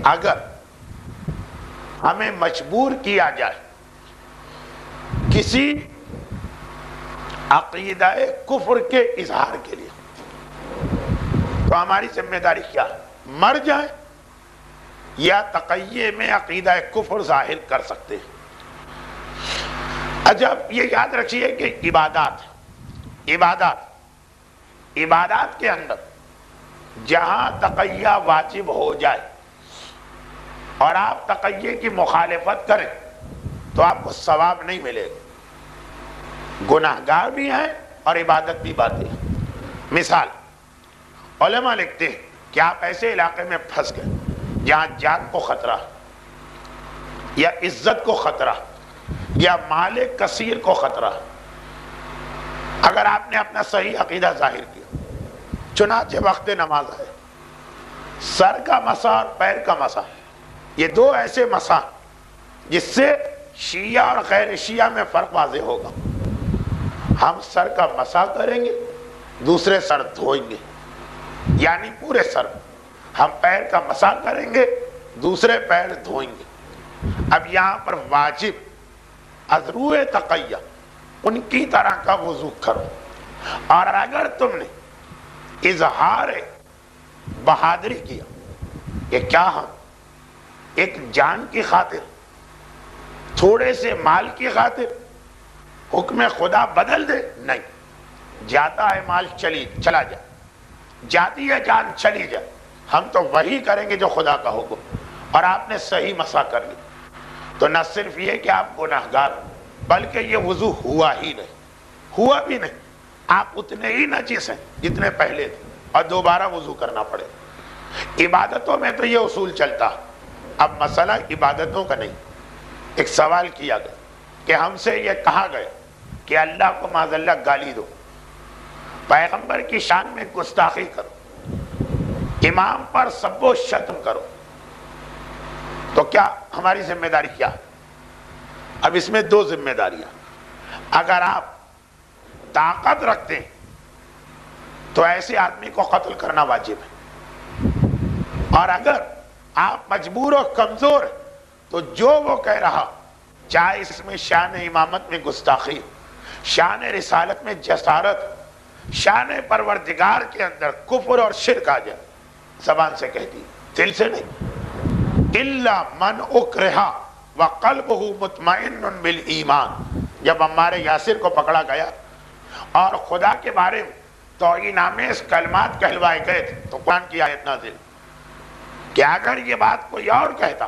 اگر ہمیں مجبور کیا جائے کسی عقیدہ کفر کے اظہار کے لیے تو ہماری ذمہ داری کیا ہے؟ مر جائیں یا تقیے میں عقیدہ کفر ظاہر کر سکتے ہیں؟ عجب، یہ یاد رکھیے کہ عبادات کے اندر جہاں تقیہ واجب ہو جائے اور آپ تقیے کی مخالفت کریں تو آپ کو ثواب نہیں ملے گا، گناہگار بھی ہیں اور عبادت بھی باطل ہے۔ مثال، علماء لکھتے ہیں کہ آپ ایسے علاقے میں پھنس گئے جہاں جان کو خطرہ یا عزت کو خطرہ یا مال کثیر کو خطرہ، اگر آپ نے اپنا صحیح عقیدہ ظاہر کیا، چنانچہ وقت نماز ہے، سر کا مسح اور پیر کا مسح، یہ دو ایسے مسح جس سے شیعہ اور غیر شیعہ میں فرق واضح ہوگا۔ ہم سر کا مسح کریں گے، دوسرے سر دھوئیں گے، یعنی پورے سر۔ ہم پیر کا مسح کریں گے، دوسرے پیر دھوئیں گے۔ اب یہاں پر واجب از روئے تقیہ ان کی طرح کا وضو کرو، اور اگر تم نے اظہار بہادری کیا کہ کیا ہم ایک جان کی خاطر، تھوڑے سے مال کی خاطر حکم خدا بدل دے؟ نہیں، جاتا ہے مال چلا جائے، جاتی ہے جان چلی جائے، ہم تو وہی کریں گے جو خدا کا حکم۔ اور آپ نے صحیح مسح کر لی تو نہ صرف یہ کہ آپ گناہگار، بلکہ یہ وضو ہوا ہی نہیں، ہوا بھی نہیں، آپ اتنے ہی نجس ہیں جتنے پہلے تھے، اور دوبارہ وضو کرنا پڑے۔ عبادتوں میں تو یہ اصول چلتا۔ اب مسئلہ عبادتوں کا نہیں، ایک سوال کیا گیا کہ ہم سے یہ کہا گیا کہ اللہ کو معاذ اللہ گالی دو، پیغمبر کی شان میں گستاخی کرو، امام پر سب و شتم کرو، تو کیا ہماری ذمہ داری کیا؟ اب اس میں دو ذمہ داریاں۔ اگر آپ طاقت رکھتے ہیں تو ایسے آدمی کو قتل کرنا واجب ہے، اور اگر آپ مجبور و کمزور ہیں تو جو وہ کہہ رہا، چاہے اس میں شان امامت میں گستاخی، شان رسالت میں جسارت، شان پروردگار کے اندر کفر اور شرک آ جائے، زبان سے کہتی، دل سے نہیں۔ الا من اکرہ وقلبہ مطمئن بالایمان، جب عمار یاسر کو پکڑا گیا اور خدا کے بارے میں توہین آمیز کلمات کہلوائے گئے تھے تو قرآن کی آیت نازل کہ اگر یہ بات کوئی اور کہتا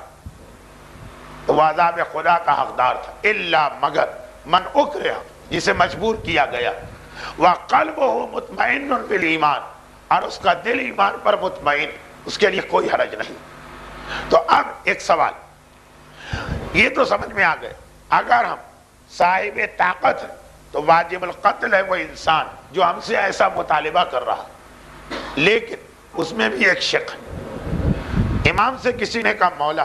تو وہ عذاب خدا کا حقدار تھا۔ الا مگر من اکرہ، جسے مجبور کیا گیا، وقلبہ مطمئن بالایمان، اور اس کا دل ایمان پر مطمئن، اس کے لیے کوئی حرج نہیں۔ تو اب ایک سوال، یہ تو سمجھ میں آ گئے، اگر ہم صاحب طاقت ہیں تو واجب القتل ہے وہ انسان جو ہم سے ایسا مطالبہ کر رہا، لیکن اس میں بھی ایک شق ہے۔ امام سے کسی نے کہا، مولا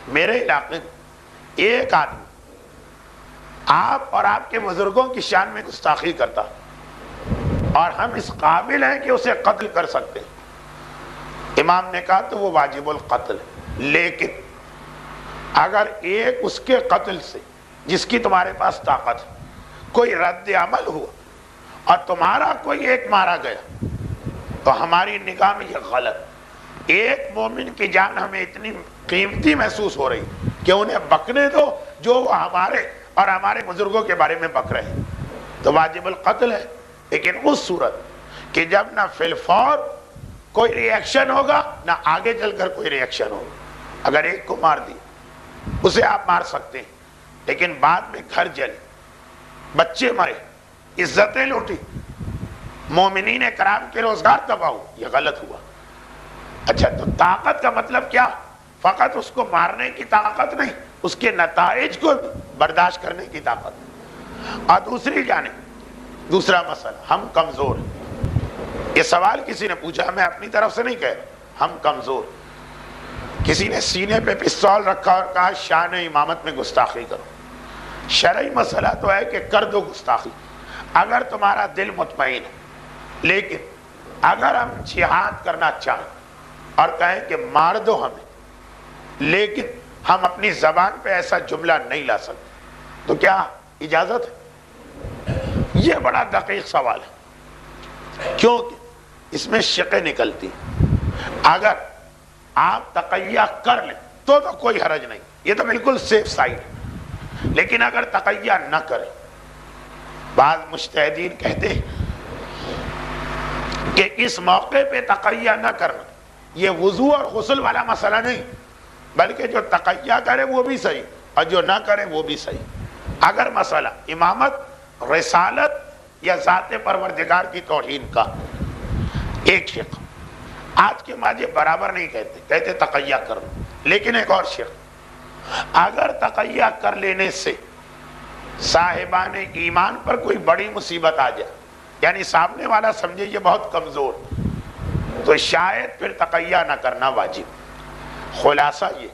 میرے علاقے میں ایک آدمی آپ اور آپ کے بزرگوں کی شان میں گستاخی کرتا، اور ہم اس قابل ہیں کہ اسے قتل کر سکتے ہیں۔ امام نے کہا تو وہ واجب القتل ہے، لیکن اگر ایک اس کے قتل سے، جس کی تمہارے پاس طاقت ہے، کوئی رد عمل ہوا اور تمہارا کوئی ایک مارا گیا تو ہماری نگاہ میں یہ غلط۔ ایک مومن کی جان ہمیں اتنی قیمتی محسوس ہو رہی کہ انہیں بکنے دو جو وہ ہمارے اور ہمارے بزرگوں کے بارے میں بک رہے ہیں، تو واجب القتل ہے۔ لیکن اس صورت کہ جب نہ فی الفور کوئی ری ایکشن ہوگا، نہ آگے چل کر کوئی ری ایکشن ہوگا۔ اگر ایک کو مار دیا، اسے آپ مار سکتے ہیں، لیکن بعد میں گھر جلے، بچے مرے، عزتیں لوٹی، مومنین کرام کے روزگار تباہ ہو، یہ غلط ہوا۔ اچھا، تو طاقت کا مطلب کیا؟ فقط اس کو مارنے کی طاقت نہیں، اس کے نتائج کو برداشت کرنے کی طاقت۔ اور دوسری جانب دوسرا مسئلہ، ہم کمزور ہیں۔ یہ سوال کسی نے پوچھا، میں اپنی طرف سے نہیں کہہ رہا، ہم کمزور۔ کسی نے سینے پہ پستول رکھا اور کہا شان امامت میں گستاخی کرو۔ شرعی مسئلہ تو ہے کہ کر دو گستاخی اگر تمہارا دل مطمئن ہے، لیکن اگر ہم جہاد کرنا چاہیں اور کہیں کہ مار دو ہمیں، لیکن ہم اپنی زبان پہ ایسا جملہ نہیں لا سکتے، تو کیا اجازت ہے؟ یہ بڑا دقیق سوال ہے، کیونکہ اس میں شقیں نکلتی ہیں۔ اگر آپ تقیہ کر لیں تو کوئی حرج نہیں، یہ تو بالکل سیف سائڈ ہے، لیکن اگر تقیہ نہ کریں، بعض مجتہدین کہتے ہیں کہ اس موقع پہ تقیہ نہ کرنا یہ وضو اور غسل والا مسئلہ نہیں، بلکہ جو تقیہ کرے وہ بھی صحیح اور جو نہ کرے وہ بھی صحیح۔ اگر مسئلہ امامت، رسالت یا ذات پروردگار کی توہین کا، ایک شق آج کے ماجے برابر نہیں کہتے تقیہ کرنا، لیکن ایک اور شق، اگر تقیہ کر لینے سے صاحبان ایمان پر کوئی بڑی مصیبت آ جائے، یعنی سامنے والا سمجھے یہ بہت کمزور، تو شاید پھر تقیہ نہ کرنا واجب۔ خلاصہ یہ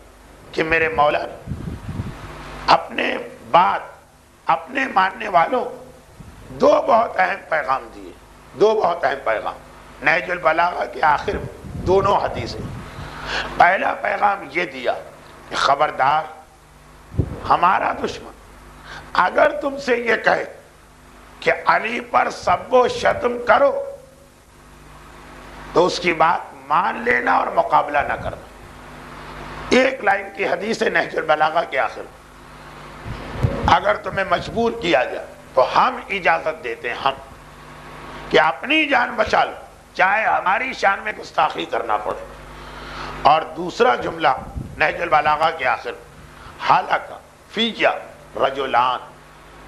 کہ میرے مولا نے اپنے بعد اپنے ماننے والوں دو بہت اہم پیغام دیے، دو بہت اہم پیغام نہج البلاغہ کے آخر میں دونوں حدیثیں۔ پہلا پیغام یہ دیا کہ خبردار، ہمارا دشمن اگر تم سے یہ کہے کہ علی پر سب و شتم کرو تو اس کی بات مان لینا اور مقابلہ نہ کرنا۔ ایک لائن کی حدیث ہے نہج البلاغہ کے آخر، اگر تمہیں مجبور کیا جائے تو ہم اجازت دیتے ہیں ہم کہ اپنی جان بچا لو، چاہے ہماری شان میں گستاخی کرنا پڑے۔ اور دوسرا جملہ نہج البلاغہ کے آخر، حالکہ فیہ رجلان،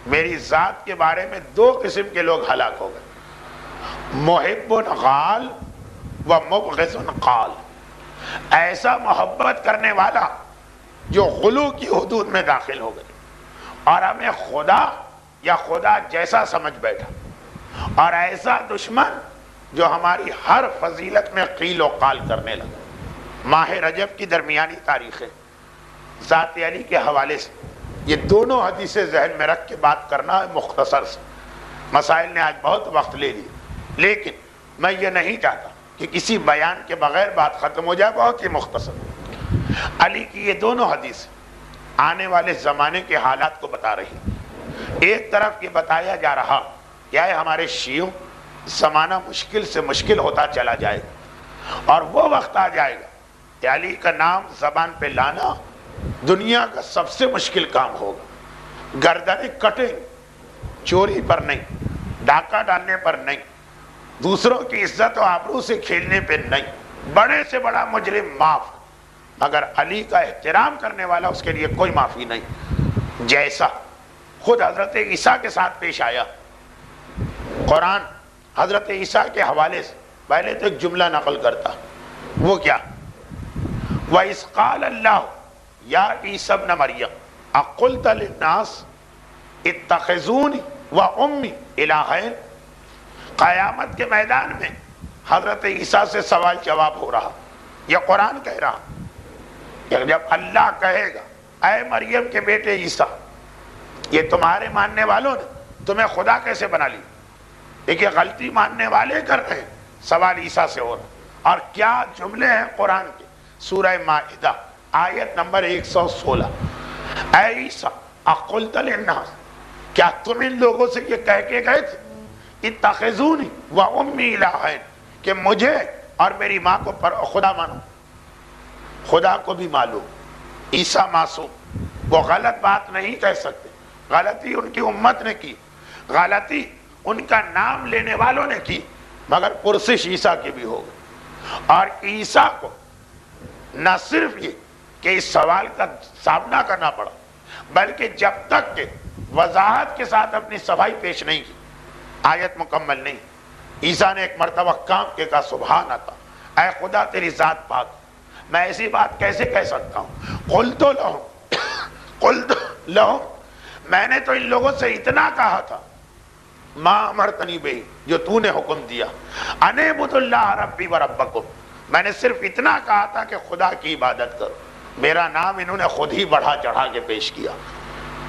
میری ذات کے بارے میں دو قسم کے لوگ ہلاک ہو گئے، محب غال و مبغض قال، ایسا محبت کرنے والا جو غلو کی حدود میں داخل ہو گئے اور ہمیں خدا یا خدا جیسا سمجھ بیٹھا، اور ایسا دشمن جو ہماری ہر فضیلت میں قیل و قال کرنے لگا۔ ماہ رجب کی درمیانی تاریخ ہے، ذات علی کے حوالے سے یہ دونوں حدیثیں ذہن میں رکھ کے بات کرنا ہے مختصر سے، مسائل نے آج بہت وقت لے لیا، لیکن میں یہ نہیں چاہتا کہ کسی بیان کے بغیر بات ختم ہو جائے، بہت ہی مختصر۔ علی کی یہ دونوں حدیث آنے والے زمانے کے حالات کو بتا رہی۔ ایک طرف یہ بتایا جا رہا کہ اے ہمارے شیعوں، زمانہ مشکل سے مشکل ہوتا چلا جائے گا، اور وہ وقت آ جائے گا کہ علی کا نام زبان پہ لانا دنیا کا سب سے مشکل کام ہوگا۔ گردنیں کٹیں، چوری پر نہیں، ڈاکہ ڈالنے پر نہیں، دوسروں کی عزت و آبرو سے کھیلنے پہ نہیں، بڑے سے بڑا مجرم معاف، مگر علی کا احترام کرنے والا اس کے لیے کوئی معافی نہیں۔ جیسا خود حضرت عیسیٰ کے ساتھ پیش آیا، قرآن حضرت عیسیٰ کے حوالے سے پہلے تو ایک جملہ نقل کرتا، وہ کیا؟ وَإِذْ قَالَ اللَّهُ يَا عِيسَى ابْنَ مَرْيَمَ أَقُلْتَ لِلنَّاسِ اتَّخِذُونِي وَأُمِّي إِلَٰهَيْنِ۔ قیامت کے میدان میں حضرت عیسیٰ سے سوال جواب ہو رہا، یہ قرآن کہہ رہا کہ جب اللہ کہے گا اے مریم کے بیٹے عیسیٰ، یہ تمہارے ماننے والوں نے تمہیں خدا کیسے بنا لی؟ دیکھیے غلطی ماننے والے کر رہے ہیں، سوال عیسیٰ سے ہو رہا، اور کیا جملے ہیں قرآن کے، سورہ مائدہ آیت نمبر 116، اے عیسیٰ اقلت للناس، کیا تم ان لوگوں سے یہ کہہ کے گئے تھے اتخذونی و امی الہین، کہ مجھے اور میری ماں کو خدا مانو؟ خدا کو بھی معلوم عیسیٰ معصوم، وہ غلط بات نہیں کہہ سکتے، غلطی ان کی امت نے کی، غلطی ان کا نام لینے والوں نے کی، مگر پرسش عیسیٰ کی بھی ہو گئی۔ اور عیسیٰ کو نہ صرف یہ کہ اس سوال کا سامنا کرنا پڑا، بلکہ جب تک کہ وضاحت کے ساتھ اپنی صفائی پیش نہیں کی، آیت مکمل نہیں، عیسیٰ نے ایک مرتبہ کانپ کے کہا سبحان اللہ، اے خدا تیری ذات پاک، میں ایسی بات کیسے کہہ سکتا ہوں؟ قلت لہم، میں نے تو ان لوگوں سے اتنا کہا تھا، ما امرتنی بہ، جو تو نے حکم دیا، ان اعبدوا اللہ ربی و ربکم، میں نے صرف اتنا کہا تھا کہ خدا کی عبادت کرو، میرا نام انہوں نے خود ہی بڑھا چڑھا کے پیش کیا۔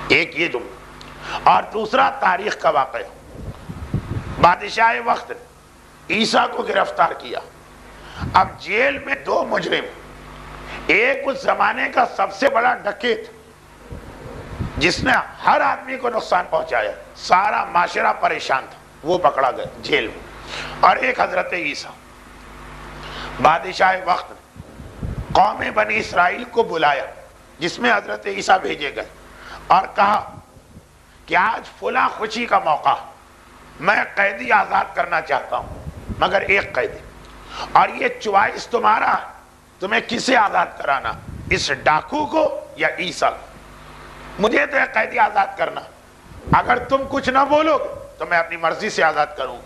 ایک یہ جملہ، اور دوسرا تاریخ کا واقعہ، بادشاہ وقت نے عیسیٰ کو گرفتار کیا، اب جیل میں دو مجرم، ایک اس زمانے کا سب سے بڑا ڈکیت جس نے ہر آدمی کو نقصان پہنچایا، سارا معاشرہ پریشان تھا، وہ پکڑا گیا جیل میں. اور ایک حضرت عیسیٰ، بادشاہ وقت قوم بنی اسرائیل کو بلایا جس میں حضرت عیسیٰ بھیجے گئے، اور کہا کہ آج فلاں خوشی کا موقع، میں قیدی آزاد کرنا چاہتا ہوں، مگر ایک قیدی، اور یہ چوائس تمہارا، تمہیں کسے آزاد کرانا، اس ڈاکو کو یا عیسیٰ کو. مجھے تو ایک قیدی آزاد کرنا، اگر تم کچھ نہ بولو گے تو میں اپنی مرضی سے آزاد کروں،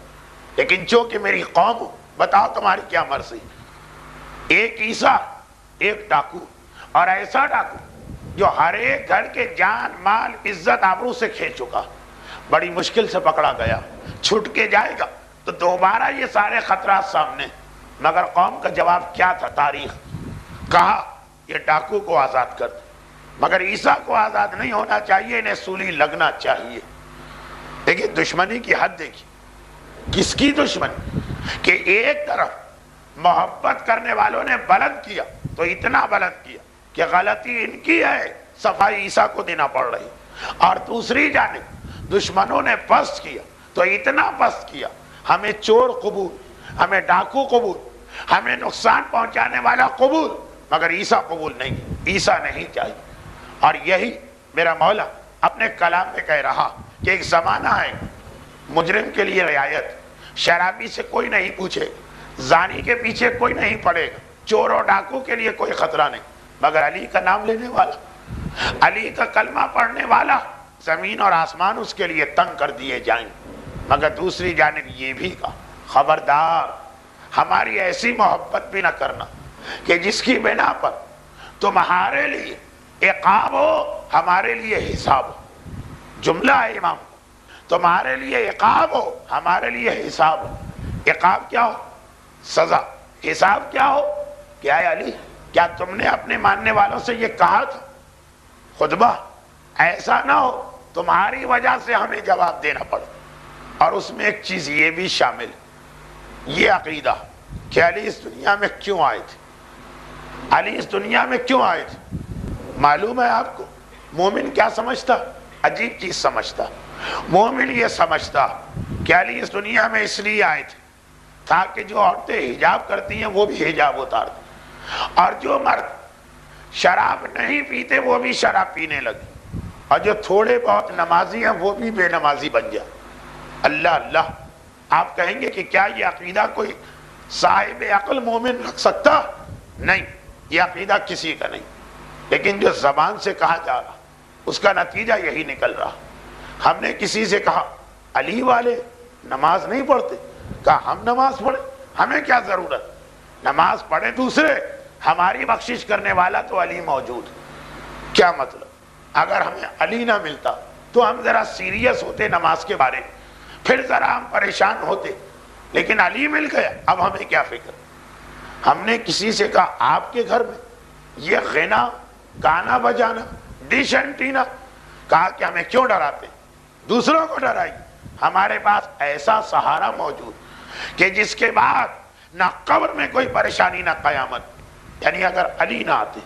لیکن چونکہ میری قوم ہو، بتاؤ تمہاری کیا مرضی. ایک عیسیٰ، ایک ڈاکو، اور ایسا ڈاکو جو ہر ایک گھر کے جان مال عزت آبرو سے کھینچ چکا، بڑی مشکل سے پکڑا گیا، چھٹ کے جائے گا تو دوبارہ یہ سارے خطرات سامنے. مگر قوم کا جواب کیا تھا؟ تاریخ کہا یہ ڈاکو کو آزاد کر دے، مگر عیسیٰ کو آزاد نہیں ہونا چاہیے، انہیں سولی لگنا چاہیے. دیکھیے دشمنی کی حد دیکھیے، کس کی دشمنی کہ ایک طرف محبت کرنے والوں نے بلند کیا تو اتنا بلند کیا کہ غلطی ان کی ہے، صفائی عیسیٰ کو دینا پڑ رہی، اور دوسری جانب دشمنوں نے پست کیا تو اتنا پست کیا، ہمیں چور قبول، ہمیں ڈاکو قبول، ہمیں نقصان پہنچانے والا قبول، مگر عیسیٰ قبول نہیں، عیسیٰ نہیں چاہیے. اور یہی میرا مولا اپنے کلام میں کہہ رہا کہ ایک زمانہ ہے مجرم کے لیے رعایت، شرابی سے کوئی نہیں پوچھے، زانی کے پیچھے کوئی نہیں پڑے گا، چور اور ڈاکو کے لیے کوئی خطرہ نہیں، مگر علی کا نام لینے والا، علی کا کلمہ پڑھنے والا، زمین اور آسمان اس کے لیے تنگ کر دیے جائیں. مگر دوسری جانب یہ بھی کہا خبردار ہماری ایسی محبت بھی نہ کرنا کہ جس کی بنا پر تمہارے لیے عقاب ہو، ہمارے لیے حساب ہو. جملہ ہے امام، تمہارے لیے عقاب ہو، ہمارے لیے حساب ہو. عقاب کیا ہو؟ سزا. حساب کیا ہو؟ کیا ہے علی، کیا تم نے اپنے ماننے والوں سے یہ کہا تھا خطبہ ایسا نہ ہو تمہاری وجہ سے ہمیں جواب دینا پڑے. اور اس میں ایک چیز یہ بھی شامل ہے، یہ عقیدہ کہ علی اس دنیا میں کیوں آئے تھے. علی اس دنیا میں کیوں آئے تھے معلوم ہے آپ کو؟ مومن کیا سمجھتا؟ عجیب چیز سمجھتا. مومن یہ سمجھتا کہ علی اس دنیا میں اس لیے آئے تھے تاکہ جو عورتیں حجاب کرتی ہیں وہ بھی حجاب اتار دیں، اور جو مرد شراب نہیں پیتے وہ بھی شراب پینے لگے، اور جو تھوڑے بہت نمازی ہیں وہ بھی بے نمازی بن جائے. اللہ اللہ. آپ کہیں گے کہ کیا یہ عقیدہ کوئی صاحب عقل مومن رکھ سکتا؟ نہیں، یہ عقیدہ کسی کا نہیں، لیکن جو زبان سے کہا جا رہا اس کا نتیجہ یہی نکل رہا. ہم نے کسی سے کہا علی والے نماز نہیں پڑھتے، کہا ہم نماز پڑھیں، ہمیں کیا ضرورت، نماز پڑھیں دوسرے، ہماری بخشش کرنے والا تو علی موجود. کیا مطلب؟ اگر ہمیں علی نہ ملتا تو ہم ذرا سیریس ہوتے نماز کے بارے میں، پھر ذرا ہم پریشان ہوتے، لیکن علی مل گیا، اب ہمیں کیا فکر. ہم نے کسی سے کہا آپ کے گھر میں یہ غنا، گانا بجانا، ڈش اینٹینا، کہا کہ ہمیں کیوں ڈراتے، دوسروں کو ڈرائیے. ہمارے پاس ایسا سہارا موجود کہ جس کے بعد نہ قبر میں کوئی پریشانی نہ قیامت. یعنی اگر علی نہ آتے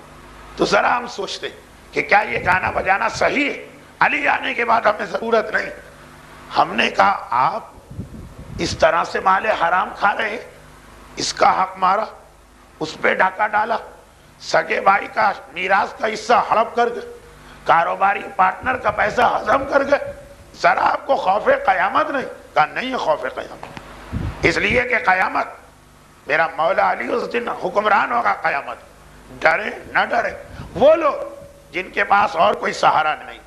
تو ذرا ہم سوچتے کہ کیا یہ گانا بجانا صحیح ہے، علی آنے کے بعد ہمیں ضرورت نہیں. ہم نے کہا آپ اس طرح سے مال حرام کھا رہے ہیں، اس کا حق مارا، اس پہ ڈاکہ ڈالا، سگے بھائی کا میراث کا حصہ ہڑپ کر گئے، کاروباری پارٹنر کا پیسہ ہضم کر گئے، ذرا آپ کو خوف قیامت نہیں؟ کہا نہیں ہے خوف قیامت، اس لیے کہ قیامت میرا مولا علی اس دن حکمران ہوگا قیامت. ڈرے نہ ڈرے وہ لوگ جن کے پاس اور کوئی سہارا نہیں،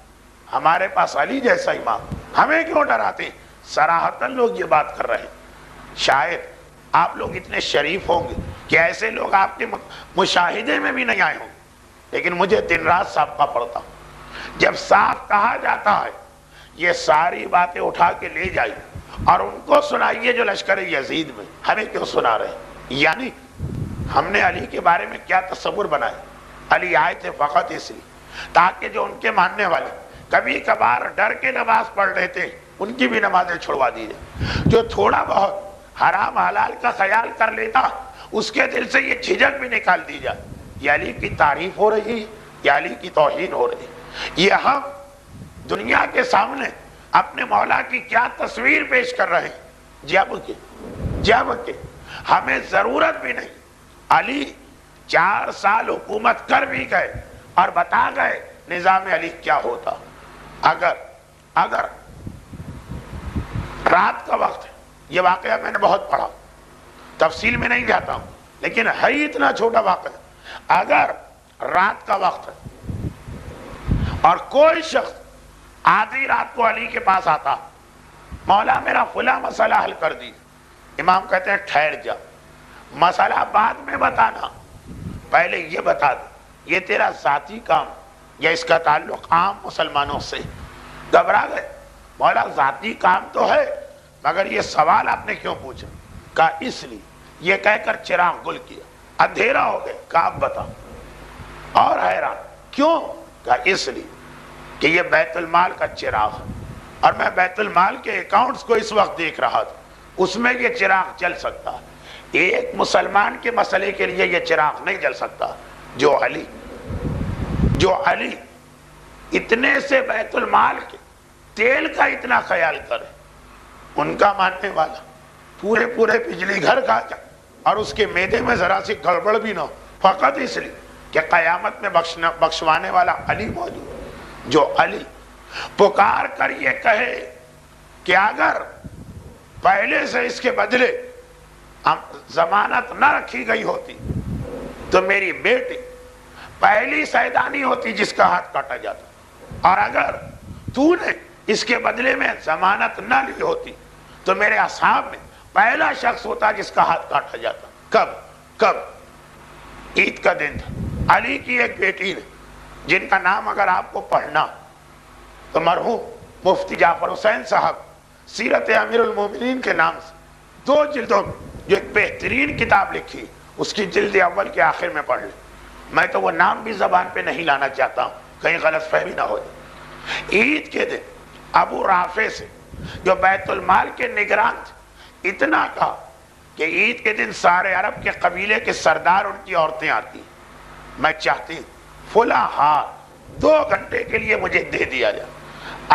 ہمارے پاس علی جیسا امام، ہمیں کیوں ڈراتے ہیں؟ صراحتاً لوگ یہ بات کر رہے ہیں. شاید آپ لوگ اتنے شریف ہوں گے کہ ایسے لوگ آپ کے مشاہدے میں بھی نہیں آئے ہوں گے، لیکن مجھے دن رات سابقہ پڑتا ہوں. جب صاف کہا جاتا ہے یہ ساری باتیں اٹھا کے لے جائیے اور ان کو سنائیے جو لشکر یزید میں، ہمیں کیوں سنا رہے ہیں؟ یعنی ہم نے علی کے بارے میں کیا تصور بنائے؟ علی آئے تھے فقط اس لیے تاکہ جو ان کے ماننے والے کبھی کبھار ڈر کے نماز پڑھ رہے تھے ان کی بھی نمازیں چھڑوا دی جائے. جو تھوڑا بہت حرام حلال کا خیال کر لیتا اس کے دل سے یہ جھجک بھی نکال دی جائے یہ علی کی تعریف ہو رہی ہے یا علی کی توہین ہو رہی ہے؟ یہ ہم دنیا کے سامنے اپنے مولا کی کیا تصویر پیش کر رہے ہیں جب کہ ہمیں ضرورت بھی نہیں. علی 4 سال حکومت کر بھی گئے اور بتا گئے نظام علی کیا ہوتا. اگر رات کا وقت ہے، یہ واقعہ میں نے بہت پڑھا، تفصیل میں نہیں جاتا ہوں، لیکن ہے اتنا چھوٹا واقعہ. اگر رات کا وقت ہے اور کوئی شخص آدھی رات کو علی کے پاس آتا، مولا میرا فلاں مسئلہ حل کر دی، امام کہتے ہیں ٹھہر جا، مسئلہ بعد میں بتانا، پہلے یہ بتا دے یہ تیرا ذاتی کام یا اس کا تعلق عام مسلمانوں سے. گھبرا گئے، مولا ذاتی کام تو ہے مگر یہ سوال آپ نے کیوں پوچھا؟ کہا اس لیے. یہ کہہ کر چراغ گل کیا، اندھیرا ہو گئے. کہا اب بتا. اور حیران کیوں؟ کہا اس لیے کہ یہ بیت المال کا چراغ ہے اور میں بیت المال کے اکاؤنٹس کو اس وقت دیکھ رہا تھا، اس میں یہ چراغ جل سکتا ہے. ایک مسلمان کے مسئلے کے لیے یہ چراغ نہیں جل سکتا. جو علی اتنے سے بیت المال کے تیل کا اتنا خیال کرے، ان کا ماننے والا پورے بجلی گھر کا جائے اور اس کے معدے میں ذرا سی گڑبڑ بھی نہ ہو، فقط اس لیے کہ قیامت میں بخشوانے والا علی موجود ہے. جو علی پکار کر یہ کہے کہ اگر پہلے سے اس کے بدلے ضمانت نہ رکھی گئی ہوتی تو میری بیٹی پہلی سیدانی ہوتی جس کا ہاتھ کاٹا جاتا، اور اگر تو نے اس کے بدلے میں ضمانت نہ لی ہوتی تو میرے اصحاب میں پہلا شخص ہوتا جس کا ہاتھ کاٹا جاتا. کب؟ عید کا دن تھا. علی کی ایک بیٹی نے جن کا نام اگر آپ کو پڑھنا تو مرحوم مفتی جعفر حسین صاحب سیرت امیر المومنین کے نام سے 2 جلدوں میں جو ایک بہترین کتاب لکھی، اس کی جلد اول کے آخر میں پڑھ لیں. میں تو وہ نام بھی زبان پہ نہیں لانا چاہتا ہوں، کہیں غلط فہمی نہ ہو جائے. عید کے دن ابو رافع سے جو بیت المال کے نگران تھے اتنا کہا کہ عید کے دن سارے عرب کے قبیلے کے سردار ان کی عورتیں آتی ہیں، میں چاہتی ہوں فلاں ہار 2 گھنٹے کے لیے مجھے دے دیا جائے.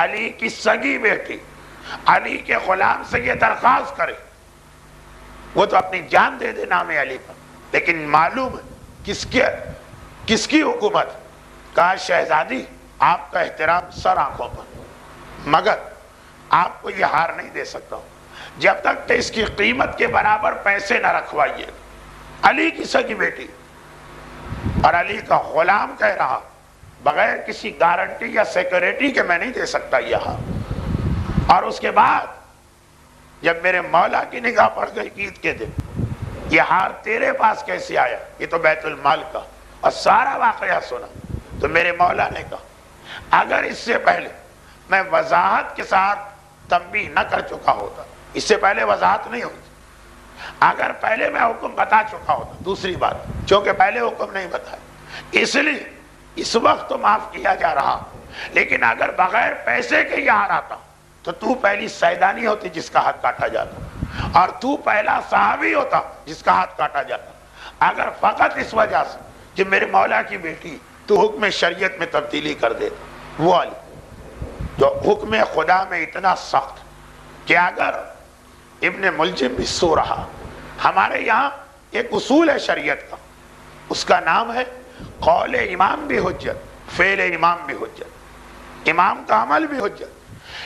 علی کی سگی بیٹی علی کے غلام سے یہ درخواست کرے، وہ تو اپنی جان دے دے نام علی پر، لیکن معلوم ہے کس کی حکومت. کہا شہزادی آپ کا احترام سر آنکھوں پر، مگر آپ کو یہ ہار نہیں دے سکتا ہوں جب تک کہ اس کی قیمت کے برابر پیسے نہ رکھوائیے. علی کی سگی بیٹی اور علی کا غلام کہہ رہا بغیر کسی گارنٹی یا سیکورٹی کے میں نہیں دے سکتا یہ ہار. اور اس کے بعد جب میرے مولا کی نگاہ پڑ گئی عید کے دن، یہ ہار تیرے پاس کیسے آیا؟ یہ تو بیت المال کا. اور سارا واقعہ سنا تو میرے مولا نے کہا اگر اس سے پہلے میں وضاحت کے ساتھ تنبیہ نہ کر چکا ہوتا، اس سے پہلے وضاحت نہیں ہوتی، اگر پہلے میں حکم بتا چکا ہوتا، دوسری بات چونکہ پہلے حکم نہیں بتایا اس لیے اس وقت تو معاف کیا جا رہا، لیکن اگر بغیر پیسے کے یہاں آتا تو پہلی سیدانی ہوتی جس کا ہاتھ کاٹا جاتا، اور تو پہلا صحابی ہوتا جس کا ہاتھ کاٹا جاتا. اگر فقط اس وجہ سے کہ میرے مولا کی بیٹی تو حکم شریعت میں تبدیلی کر دیتا. وہ علی جو حکم خدا میں اتنا سخت کہ اگر ابن ملجم بھی سو رہا. ہمارے یہاں ایک اصول ہے شریعت کا، اس کا نام ہے قول امام بھی حجت، فعل امام بھی حجت، امام کا عمل بھی حجت.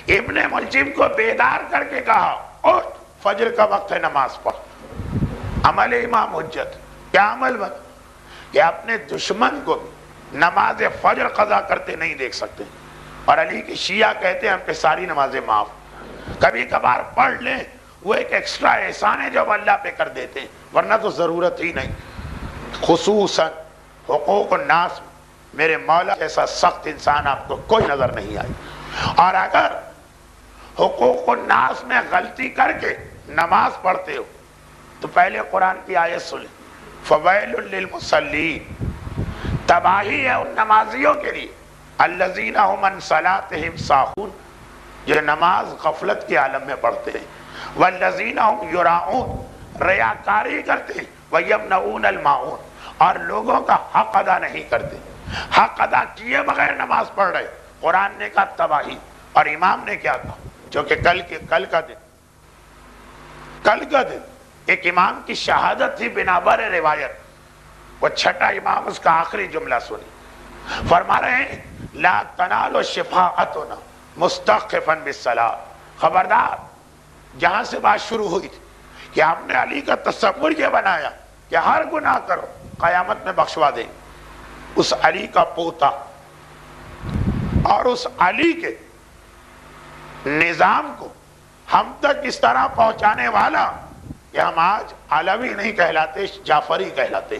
ابن ملجم کو بیدار کر کے کہا اٹھ فجر کا وقت ہے نماز پڑھ، عمل امام حجت. کیا عمل بنا کہ اپنے دشمن کو بھی نماز فجر قضا کرتے نہیں دیکھ سکتے. اور علی کی شیعہ کہتے ہیں ہم پہ ساری نمازیں معاف، کبھی کبھار پڑھ لیں وہ ایک ایکسٹرا احسان ہے جو اللہ پہ کر دیتے ہیں، ورنہ تو ضرورت ہی نہیں. خصوصاً حقوق الناس میرے مولا جیسا سخت انسان آپ کو کوئی نظر نہیں آئی. اور اگر حقوق الناس میں غلطی کر کے نماز پڑھتے ہو تو پہلے قرآن کی آیت سنیں فویل للمصلین، تباہی ہے ان نمازیوں کے لیے الذین هم عن صلاتهم ساہون، جو نماز غفلت کے عالم میں پڑھتے ہیں، والذین هم یراؤون، ریاکاری کرتے ہیں، ویمنعون الماعون، اور لوگوں کا حق ادا نہیں کرتے، حق ادا کیے بغیر نماز پڑھ رہے، قرآن نے کہا تباہی، اور امام نے کیا کہا، جو کہ کل کا دن ایک امام کی شہادت تھی بنابر روایت، وہ چھٹا امام اس کا آخری جملہ سنی، فرما رہے ہیں لا تنال شفاعتنا مستخفا بالصلاۃ، خبردار، جہاں سے بات شروع ہوئی تھی کہ ہم نے علی کا تصور یہ بنایا کہ ہر گناہ کرو قیامت میں بخشوا دیں، اس علی کا پوتا اور اس علی کے نظام کو ہم تک اس طرح پہنچانے والا کہ ہم آج علوی نہیں کہلاتے، جعفری کہلاتے،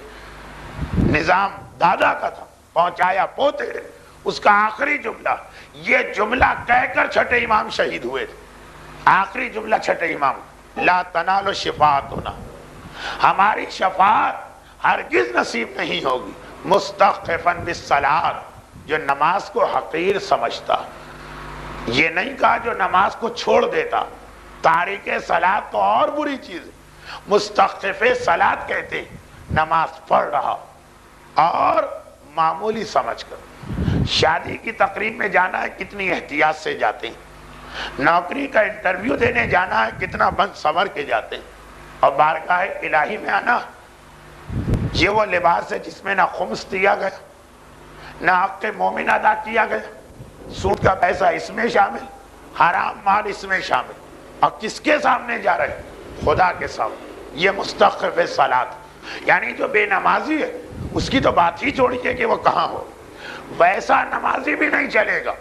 نظام دادا کا تھا، پہنچایا پوتے نے، اس کا آخری جملہ، یہ جملہ کہہ کر چھٹے امام شہید ہوئے تھے، آخری جملہ چھٹے امام، لا تنال شفاعتنا، ہماری شفاعت ہرگز نصیب نہیں ہوگی، مستخفا بالصلاۃ، جو نماز کو حقیر سمجھتا، یہ نہیں کہا جو نماز کو چھوڑ دیتا، تارک صلاۃ تو اور بری چیز ہے، مستخف صلاۃ کہتے نماز پڑھ رہا اور معمولی سمجھ کر، شادی کی تقریب میں جانا ہے کتنی احتیاط سے جاتے ہیں، نوکری کا انٹرویو دینے جانا ہے کتنا بند سنور کے جاتے ہیں، اور بارگاہ الہی میں آنا یہ وہ لباس ہے جس میں نہ خمس دیا گیا، نہ حق مومن ادا کیا گیا، سود کا پیسہ اس میں شامل، حرام مال اس میں شامل، اور کس کے سامنے جا رہے ہیں؟ خدا کے سامنے، یہ مستخف صلاۃ، یعنی جو بے نمازی ہے اس کی تو بات ہی چھوڑیے کہ وہ کہاں ہو، ویسا نمازی بھی نہیں چلے گا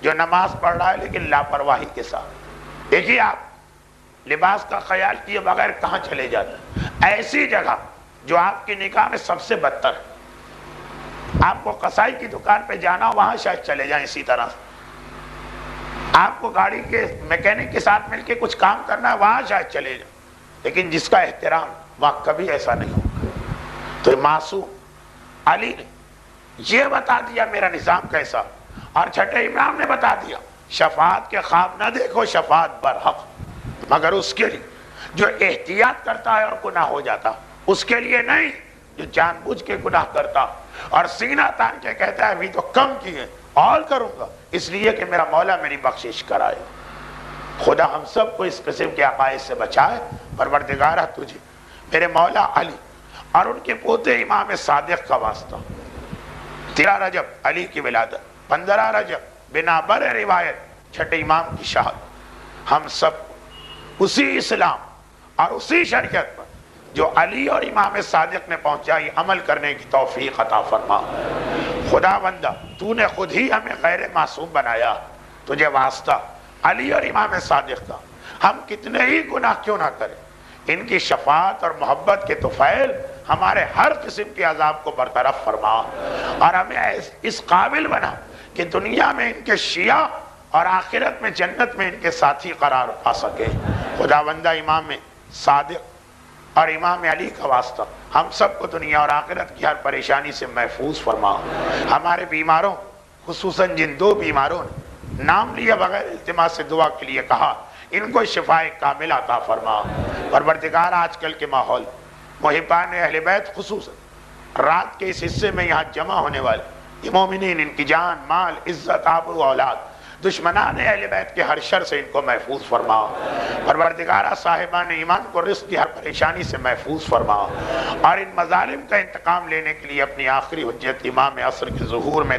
جو نماز پڑھ رہا ہے لیکن لاپرواہی کے ساتھ۔ دیکھیے آپ لباس کا خیال کیے بغیر کہاں چلے جاتے ہیں، ایسی جگہ جو آپ کی نگاہ میں سب سے بدتر ہے، آپ کو قصائی کی دکان پہ جانا، وہاں شاید چلے جائیں اسی طرح سے، آپ کو گاڑی کے میکینک کے ساتھ مل کے کچھ کام کرنا ہے، وہاں شاید چلے جائیں، لیکن جس کا احترام وہاں کبھی ایسا نہیں ہوگا۔ تو معصوم علی نے یہ بتا دیا میرا نظام کیسا، اور چھٹے امام نے بتا دیا شفاعت کے خواب نہ دیکھو، شفاعت برحق، مگر اس کے لیے جو احتیاط کرتا ہے اور گناہ ہو جاتا، اس کے لیے نہیں جو جان بوجھ کے گناہ کرتا اور سینہ تان کے کہتا ہے ابھی تو کم کیے اور کروں گا اس لیے کہ میرا مولا میری بخشش کرائے۔ خدا ہم سب کو اس قسم کے عقائد سے بچائے، پروردگارہ تجھے میرے مولا علی اور ان کے پوتے امام صادق کا واسطہ، 13 رجب علی کی ولادت، 15 رجب بنابر روایت چھٹے امام کی شہادت، ہم سب کو اسی اسلام اور اسی شریعت پر جو علی اور امام صادق نے پہنچائی عمل کرنے کی توفیق عطا فرما۔ خدا بندہ تو نے خود ہی ہمیں غیر معصوم بنایا، تجھے واسطہ علی اور امام صادق کا، ہم کتنے ہی گناہ کیوں نہ کریں، ان کی شفاعت اور محبت کے طفیل ہمارے ہر قسم کے عذاب کو برطرف فرما، اور ہمیں اس قابل بنا کہ دنیا میں ان کے شیعہ اور آخرت میں جنت میں ان کے ساتھی قرار پا سکے۔ خدا بندہ امام صادق اور امام علی کا واسطہ ہم سب کو دنیا اور آخرت کی ہر پریشانی سے محفوظ فرما۔ ہمارے بیماروں، خصوصاً جن 2 بیماروں نے نام لیا بغیر التماس سے دعا کے لیے کہا، ان کو شفاء کامل عطا فرما۔ پروردگار آج کل کے ماحول، محبان اہل بیت خصوصاً رات کے اس حصے میں یہاں جمع ہونے والے یہ مومنین، ان کی جان، مال، عزت، آبرو، اولاد، دشمنان اہل بیت کے ہر شر سے ان کو محفوظ فرما۔ پروردگارہ صاحبان ایمان کو رزق کی ہر پریشانی سے محفوظ فرما، اور ان مظالم کا انتقام لینے کے لیے اپنی آخری حجت امام عصر کے ظہور میں